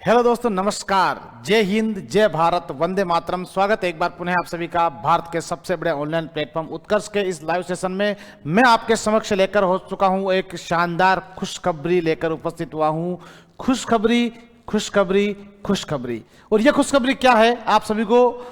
Hello दोस्तों, नमस्कार। जय हिंद, जय भारत, वंदे मातरम। स्वागत है एक बार पुनः आप सभी का भारत के सबसे बड़े ऑनलाइन प्लेटफॉर्म उत्कर्ष के इस लाइव सेशन में। मैं आपके समक्ष लेकर हो चुका हूं एक शानदार खुशखबरी लेकर उपस्थित हुआ हूं। खुशखबरी, खुशखबरी, खुशखबरी। और यह खुशखबरी क्या है आप सभी को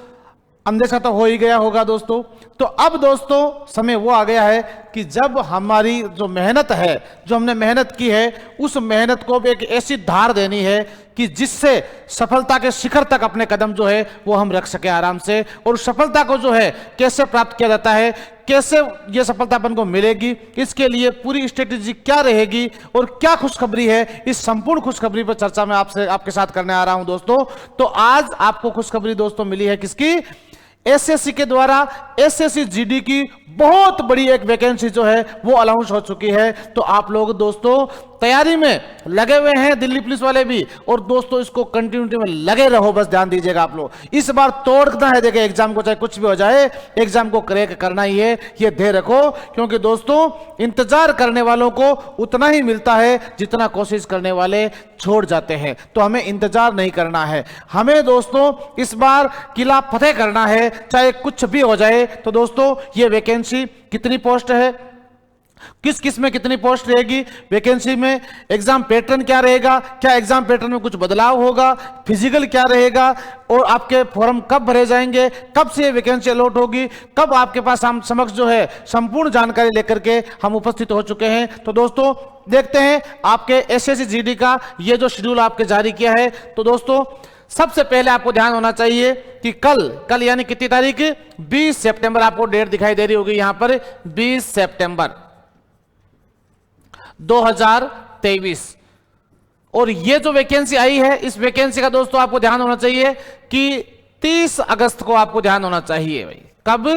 अंदेशा तो हो ही गया होगा दोस्तों। तो अब दोस्तों समय वो आ गया है कि जब हमारी जो मेहनत है, जो हमने मेहनत की है, उस मेहनत को एक ऐसी धार देनी है कि जिससे सफलता के शिखर तक अपने कदम जो है वो हम रख सके आराम से। और सफलता को जो है कैसे प्राप्त किया जाता है, कैसे ये सफलता अपन को मिलेगी, इसके लिए पूरी स्ट्रेटेजी क्या रहेगी और क्या खुशखबरी है, इस संपूर्ण खुशखबरी पर चर्चा मैं आपके साथ करने आ रहा हूं दोस्तों। तो आज आपको खुशखबरी दोस्तों मिली है किसकी? एसएससी के द्वारा एसएससी जीडी की बहुत बड़ी एक वैकेंसी जो है वो अनाउंस हो चुकी है। तो आप लोग दोस्तों तैयारी में लगे हुए हैं, दिल्ली पुलिस वाले भी। और दोस्तों इसको कंटिन्यूटी में लगे रहो, बस ध्यान दीजिएगा आप लोग। इस बार तोड़ना है, देखिए एग्जाम को चाहे कुछ भी हो जाए, एग्जाम को क्रैक करना ही है, ये ध्यान रखो। क्योंकि दोस्तों इंतजार करने वालों को उतना ही मिलता है जितना कोशिश करने वाले छोड़ जाते हैं। तो हमें इंतजार नहीं करना है, हमें दोस्तों इस बार किला फतेह करना है, चाहे कुछ भी हो जाए। तो दोस्तों ये वैकेंसी कितनी पोस्ट है, किस किस में कितनी पोस्ट रहेगी, वैकेंसी में एग्जाम पैटर्न क्या रहेगा, क्या एग्जाम पैटर्न में कुछ बदलाव होगा, फिजिकल क्या रहेगा, और आपके फॉर्म कब भरे जाएंगे, कब से वैकेंसी अलॉट होगी, कब आपके पास हम समक्ष जो है संपूर्ण जानकारी लेकर के हम उपस्थित हो चुके हैं। तो दोस्तों देखते हैं आपके एसएससी जीडी का ये जो शेड्यूल आपके जारी किया है। तो दोस्तों सबसे पहले आपको ध्यान होना चाहिए कि कल यानी कितनी तारीख, 20 सितंबर, आपको डेट दिखाई दे रही होगी यहां पर, 20 सितंबर 2023। और ये जो वैकेंसी आई है, इस वैकेंसी का दोस्तों आपको ध्यान होना चाहिए कि 30 अगस्त को आपको ध्यान होना चाहिए भाई। कब?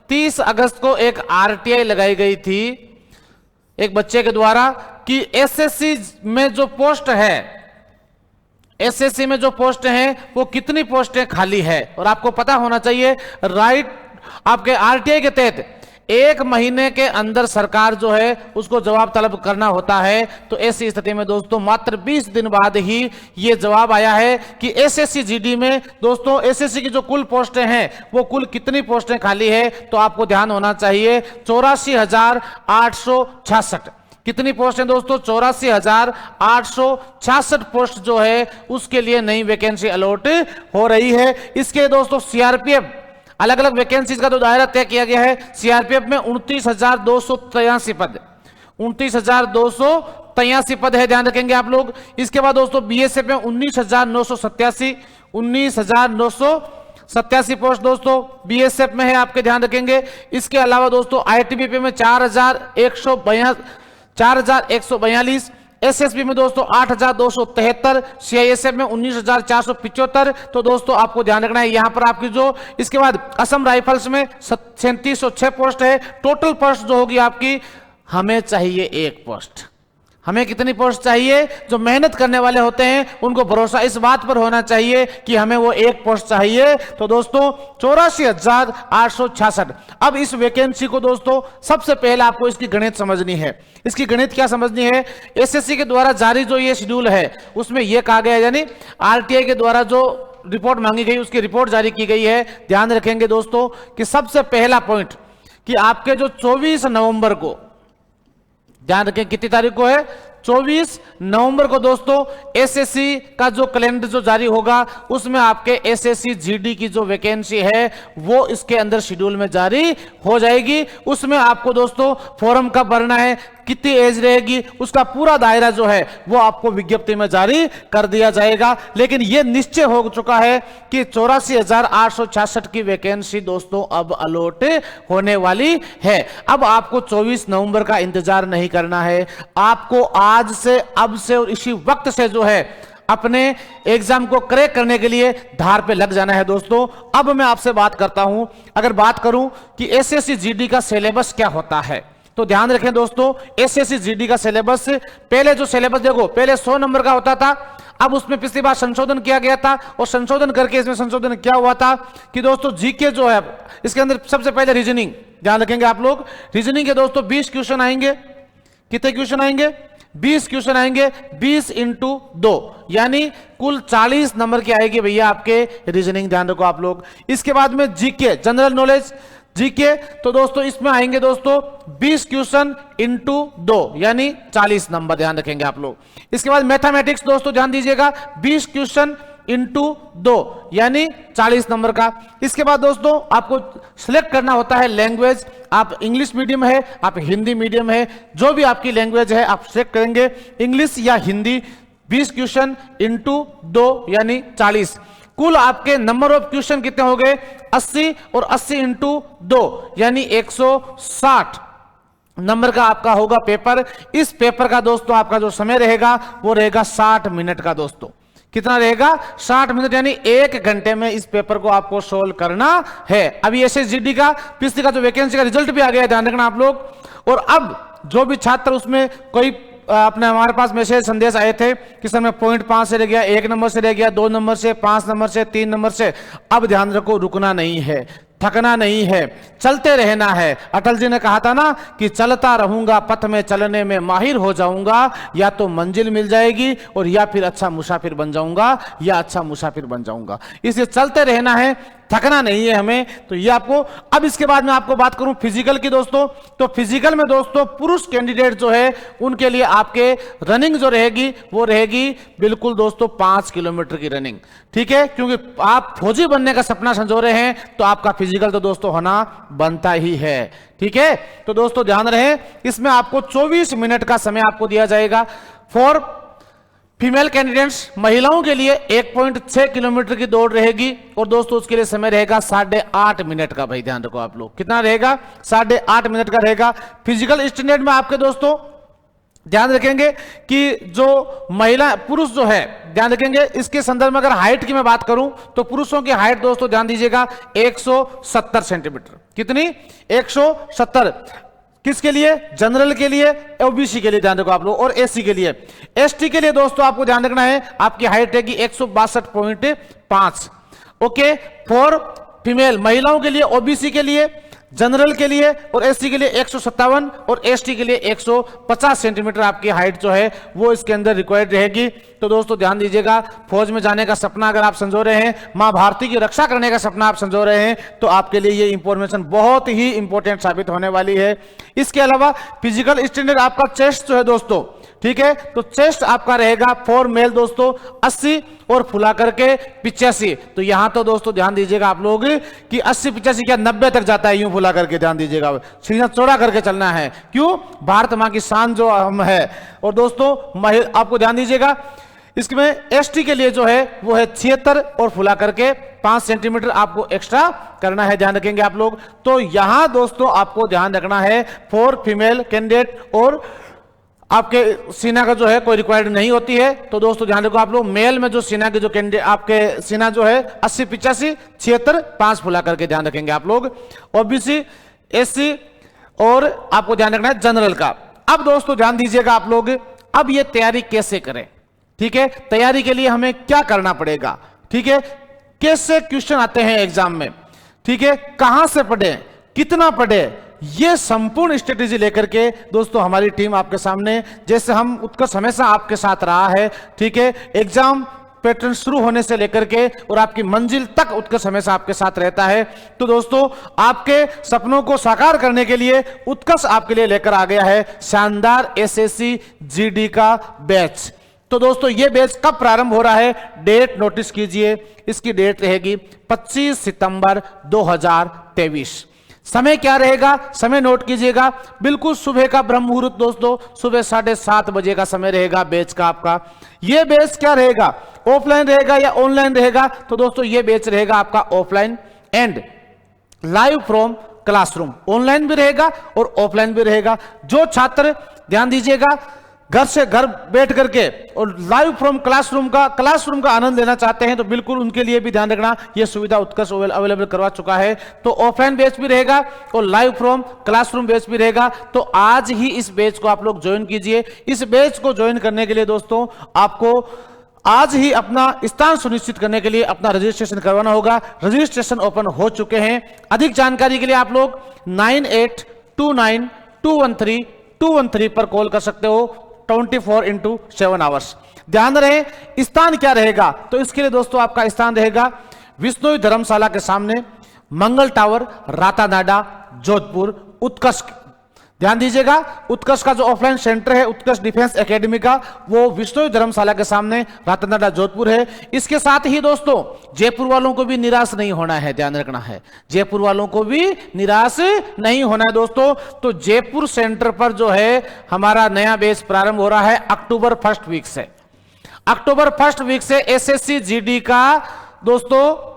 30 अगस्त को एक आरटीआई लगाई गई थी एक बच्चे के द्वारा कि एसएससी में जो पोस्ट है, एसएससी में जो पोस्ट हैं वो कितनी पोस्टें खाली है। और आपको पता होना चाहिए राइट, आपके आरटीआई के तहत 1 महीने के अंदर सरकार जो है उसको जवाब तलब करना होता है। तो ऐसी स्थिति में दोस्तों मात्र 20 दिन बाद ही ये जवाब आया है कि एसएससी जीडी में दोस्तों एसएससी की जो कुल पोस्टें हैं वो कुल कितनी पोस्टें खाली है। तो आपको ध्यान होना चाहिए 84,866। कितनी पोस्ट है दोस्तों? 84,866 पोस्ट जो है उसके लिए नई वैकेंसी अलॉट हो रही है। इसके दोस्तों सीआरपीएफ अलग अलग वैकेंसीज का तो दायरा तय किया गया है। सीआरपीएफ में 29,283 पद, 29,283 पद है, ध्यान रखेंगे आप लोग। इसके बाद दोस्तों बीएसएफ में 19,987, 19,987 पोस्ट दोस्तों बीएसएफ में है, आपके ध्यान रखेंगे। इसके अलावा दोस्तों आईटीबीपी में 4,142, एसएसबी में दोस्तों 8,273, सीआईएसएफ में 19,475। तो दोस्तों आपको ध्यान रखना है यहां पर आपकी जो, इसके बाद असम राइफल्स में 3706 पोस्ट है। टोटल पोस्ट जो होगी आपकी, हमें चाहिए 1 पोस्ट। हमें कितनी पोस्ट चाहिए? जो मेहनत करने वाले होते हैं उनको भरोसा इस बात पर होना चाहिए कि हमें वो 1 पोस्ट चाहिए। तो दोस्तों 84,866। अब इस वैकेंसी को दोस्तों सबसे पहले आपको इसकी गणित समझनी है। इसकी गणित क्या समझनी है? एसएससी के द्वारा जारी जो ये शेड्यूल है उसमें यह कहा गया है, यानी आरटीआई के द्वारा जो रिपोर्ट मांगी गई उसकी रिपोर्ट जारी की गई है। ध्यान रखेंगे दोस्तों कि सबसे पहला पॉइंट कि आपके जो 24 नवंबर को, ध्यान रखें कितनी तारीख को है, 24 नवंबर को दोस्तों एसएससी का जो कैलेंडर जो जारी होगा उसमें आपके एसएससी जीडी की जो वैकेंसी है वो इसके अंदर शेड्यूल में जारी हो जाएगी। उसमें आपको दोस्तों फॉर्म कब भरना है, कितनी एज रहेगी, उसका पूरा दायरा जो है वो आपको विज्ञप्ति में जारी कर दिया जाएगा। लेकिन यह निश्चय हो चुका है कि 84,866 की वैकेंसी दोस्तों अब अलॉट होने वाली है। अब आपको 24 नवंबर का इंतजार नहीं करना है, आपको आज से, अब से और इसी वक्त से जो है अपने एग्जाम को क्रैक करने के लिए धार पे लग जाना है दोस्तों। अब मैं आपसे बात करता हूं, अगर बात करूं कि एसएससी जीडी का सिलेबस क्या होता है, तो ध्यान रखें दोस्तों एसएससी जीडी का सिलेबस, पहले जो सिलेबस देखो पहले 100 नंबर का होता था, अब उसमें पिछली बार संशोधन किया गया था। और संशोधन करके इसमें संशोधन क्या हुआ था कि दोस्तों जीके जो है इसके अंदर सबसे पहले रीजनिंग, ध्यान रखेंगे आप लोग, रीजनिंग के दोस्तों 20 क्वेश्चन आएंगे। कितने क्वेश्चन आएंगे? 20 क्वेश्चन आएंगे, 20 इंटू 2 यानी कुल 40 नंबर की आएगी भैया आपके रीजनिंग, ध्यान रखो आप लोग। इसके बाद में जीके, जनरल नॉलेज जीके, तो दोस्तों इसमें आएंगे दोस्तों 20 क्वेश्चन इंटू 2 यानी 40 नंबर, ध्यान रखेंगे आप लोग। इसके बाद मैथमेटिक्स दोस्तों ध्यान दीजिएगा, 20 क्वेश्चन इंटू 2 यानी 40 नंबर का। इसके बाद दोस्तों आपको सिलेक्ट करना होता है लैंग्वेज, आप इंग्लिश मीडियम है, आप हिंदी मीडियम है, जो भी आपकी लैंग्वेज है आप सिलेक्ट करेंगे, इंग्लिश या हिंदी। 20 क्वेश्चन इंटू 2 यानी 40। कुल आपके नंबर ऑफ क्वेश्चन कितने हो गए? 80, और 80 इंटू 2 यानी 160 नंबर का आपका होगा पेपर। इस पेपर का दोस्तों आपका जो समय रहेगा वो रहेगा 60 मिनट का दोस्तों। कितना रहेगा? 60 मिनट, यानी 1 घंटे में इस पेपर को आपको सोल्व करना है। अभी एसएसजीडी का पिछले का जो वैकेंसी का रिजल्ट भी आ गया है, ध्यान रखना आप लोग। और अब जो भी छात्र उसमें कोई अपने हमारे पास मैसेज संदेश आए थे कि सर मैं 0.5 से रह गया, 1 नंबर से रह गया, 2 नंबर से, 5 नंबर से, 3 नंबर से, अब ध्यान रखो, रुकना नहीं है, थकना नहीं है, चलते रहना है। अटल जी ने कहा था ना कि चलता रहूंगा, पथ में चलने में माहिर हो जाऊंगा, या तो मंजिल मिल जाएगी और या फिर अच्छा मुसाफिर बन जाऊंगा, या अच्छा मुसाफिर बन जाऊंगा। इसलिए चलते रहना है, थकना नहीं है हमें। तो ये आपको, अब इसके बाद में आपको बात करूं फिजिकल की दोस्तों, तो फिजिकल में दोस्तों पुरुष कैंडिडेट जो है उनके लिए आपके रनिंग जो रहेगी वो रहेगी बिल्कुल दोस्तों 5 किलोमीटर की रनिंग, ठीक है, क्योंकि आप फौजी बनने का सपना संजो रहे हैं तो आपका फिजिकल तो दोस्तों होना बनता ही है, ठीक है। तो दोस्तों ध्यान रहे, इसमें आपको 24 मिनट का समय आपको दिया जाएगा। फॉर फीमेल कैंडिडेट्स, महिलाओं के लिए 1.6 किलोमीटर की दौड़ रहेगी, और दोस्तों उसके लिए समय रहेगा 8.5 मिनट का। भाई ध्यान रखो आप लोग, कितना रहेगा? 8.5 मिनट का रहेगा। फिजिकल स्टैंडर्ड में आपके दोस्तों ध्यान रखेंगे कि जो महिला पुरुष जो है, ध्यान रखेंगे इसके संदर्भ में अगर हाइट की मैं बात करूं तो पुरुषों की हाइट दोस्तों ध्यान दीजिएगा 170 सेंटीमीटर। कितनी? 170। किसके लिए? जनरल के लिए, ओबीसी के लिए, ध्यान रखो आप लोग, और एससी के लिए। एसटी के लिए दोस्तों आपको ध्यान रखना है, आपकी हाइट रहेगी 162.5। ओके, फॉर फीमेल, महिलाओं के लिए, ओबीसी के लिए, जनरल के लिए और एससी के लिए 157 और एसटी के लिए 150 सेंटीमीटर आपकी हाइट जो है वो इसके अंदर रिक्वायर्ड रहेगी। तो दोस्तों ध्यान दीजिएगा, फौज में जाने का सपना अगर आप संजो रहे हैं, मां भारती की रक्षा करने का सपना आप संजो रहे हैं, तो आपके लिए ये इंफॉर्मेशन बहुत ही इंपॉर्टेंट साबित होने वाली है। इसके अलावा फिजिकल स्टैंडर्ड आपका चेस्ट जो है दोस्तों, ठीक है, तो चेस्ट आपका रहेगा फॉर मेल दोस्तों 80 और फुला करके 85। तो यहां तो दोस्तों ध्यान दीजिएगा आप लोग कि 80 85 क्या 90 तक जाता है, यूं फुला करके, ध्यान दीजिएगा, सीना चौड़ा करके चलना है। क्यों? भारत मां की शान जो हम है। और दोस्तों आपको ध्यान दीजिएगा, इसमें एसटी के लिए जो है वो है 76 और फुला करके 5 सेंटीमीटर आपको एक्स्ट्रा करना है, ध्यान रखेंगे आप लोग। तो यहां दोस्तों आपको ध्यान रखना है फॉर फीमेल कैंडिडेट, और आपके सीना का जो है कोई रिक्वायर्ड नहीं होती है। तो दोस्तों ध्यान रखो आप लोग, मेल में जो सीना के जो कैंडिडेट आपके सीना जो है 80 85 76 5 फुला करके ध्यान रखेंगे आप लोग। ओबीसी, एससी और आपको ध्यान रखना है जनरल का। अब दोस्तों ध्यान दीजिएगा आप लोग, अब ये तैयारी कैसे करें, ठीक है, तैयारी के लिए हमें क्या करना पड़ेगा, ठीक है, कैसे क्वेश्चन आते हैं एग्जाम में, ठीक है, कहां से पढ़े, कितना पढ़े, ये संपूर्ण स्ट्रेटेजी लेकर के दोस्तों हमारी टीम आपके सामने, जैसे हम उत्कर्ष हमेशा आपके साथ रहा है, ठीक है, एग्जाम पैटर्न शुरू होने से लेकर के और आपकी मंजिल तक उत्कर्ष हमेशा आपके साथ रहता है। तो दोस्तों आपके सपनों को साकार करने के लिए उत्कर्ष आपके लिए लेकर आ गया है शानदार एसएससी जीडी का बैच। तो दोस्तों ये बैच कब प्रारंभ हो रहा है, डेट नोटिस कीजिए, इसकी डेट रहेगी 25 सितंबर 2023। समय क्या रहेगा, समय नोट कीजिएगा, बिल्कुल सुबह का ब्रह्म मुहूर्त दोस्तों, सुबह 7:30 बजे का समय रहेगा बैच का आपका। यह बैच क्या रहेगा, ऑफलाइन रहेगा या ऑनलाइन रहेगा? तो दोस्तों ये बैच रहेगा आपका offline and live from classroom, online भी रहेगा और ऑफलाइन भी रहेगा। जो छात्र ध्यान दीजिएगा घर से घर बैठ करके और लाइव फ्रॉम क्लासरूम का आनंद लेना चाहते हैं, तो बिल्कुल उनके लिए भी ध्यान रखना, यह सुविधा उत्कर्ष अवेलेबल करवा चुका है। तो ऑफलाइन बैच भी रहेगा और लाइव फ्रॉम क्लासरूम बैच भी रहेगा। तो आज ही इस बैच को आप लोग ज्वाइन कीजिए। इस बैच को ज्वाइन करने के लिए दोस्तों आपको आज ही अपना स्थान सुनिश्चित करने के लिए अपना रजिस्ट्रेशन करवाना होगा। रजिस्ट्रेशन ओपन हो चुके हैं। अधिक जानकारी के लिए आप लोग 9829213213 पर कॉल कर सकते हो। 24/7 आवर्स। ध्यान रहे स्थान क्या रहेगा, तो इसके लिए दोस्तों आपका स्थान रहेगा विश्नोई धर्मशाला के सामने, मंगल टावर, रातानाडा, जोधपुर, उत्कर्ष। ध्यान दीजिएगा, उत्कर्ष का जो ऑफलाइन सेंटर है, उत्कर्ष डिफेंस एकेडमी का, वो विश्नोई धर्मशाला के सामने, रातानाडा, जोधपुर है। इसके साथ ही दोस्तों जयपुर वालों को भी निराश नहीं होना है, ध्यान रखना है, जयपुर वालों को भी निराश नहीं होना है दोस्तों। तो जयपुर सेंटर पर जो है हमारा नया बैच प्रारंभ हो रहा है अक्टूबर फर्स्ट वीक से। अक्टूबर फर्स्ट वीक से एसएससी जीडी का दोस्तों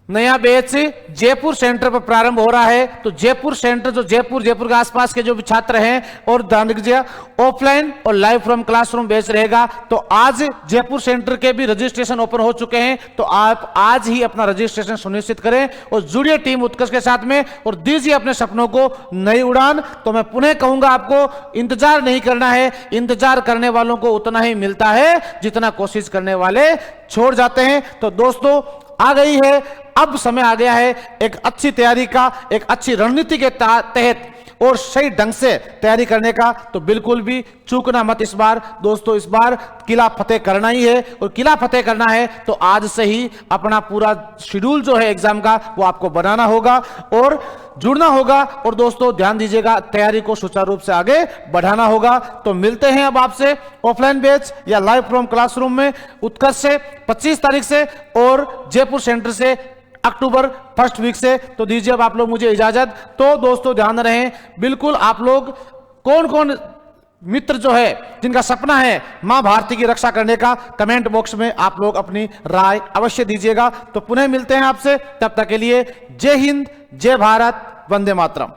नया बैच जयपुर सेंटर पर प्रारंभ हो रहा है। तो जयपुर सेंटर जो जयपुर के आसपास के जो भी छात्र हैं, और ध्यान रखिए ऑफलाइन और लाइव फ्रॉम क्लासरूम बैच रहेगा। तो आज जयपुर सेंटर के भी रजिस्ट्रेशन ओपन हो चुके हैं, तो आप आज ही अपना रजिस्ट्रेशन सुनिश्चित करें और जुड़िए टीम उत्कर्ष के साथ में और दीजिए अपने सपनों को नई उड़ान। तो मैं पुनः कहूंगा आपको इंतजार नहीं करना है, इंतजार करने वालों को उतना ही मिलता है जितना कोशिश करने वाले छोड़ जाते हैं। तो दोस्तों आ गई है, अब समय आ गया है एक अच्छी तैयारी का, एक अच्छी रणनीति के तहत और सही ढंग से तैयारी करने का। तो बिल्कुल भी चूकना मत इस बार दोस्तों, इस बार किला फतेह करना ही है, और किला फतेह करना है तो आज से ही अपना पूरा शेड्यूल जो है एग्जाम का वो आपको बनाना होगा और जुड़ना होगा। और दोस्तों ध्यान दीजिएगा, तैयारी को सुचारू रूप से आगे बढ़ाना होगा। तो मिलते हैं अब आपसे ऑफलाइन बैच या लाइव फ्रॉम क्लासरूम में उत्कर्ष से 25 तारीख से और जयपुर सेंटर से अक्टूबर फर्स्ट वीक से। तो दीजिए अब आप लोग मुझे इजाजत। तो दोस्तों ध्यान रहे, बिल्कुल आप लोग कौन कौन मित्र जो है जिनका सपना है मां भारती की रक्षा करने का, कमेंट बॉक्स में आप लोग अपनी राय अवश्य दीजिएगा। तो पुनः मिलते हैं आपसे, तब तक के लिए जय हिंद, जय भारत, वंदे मातरम।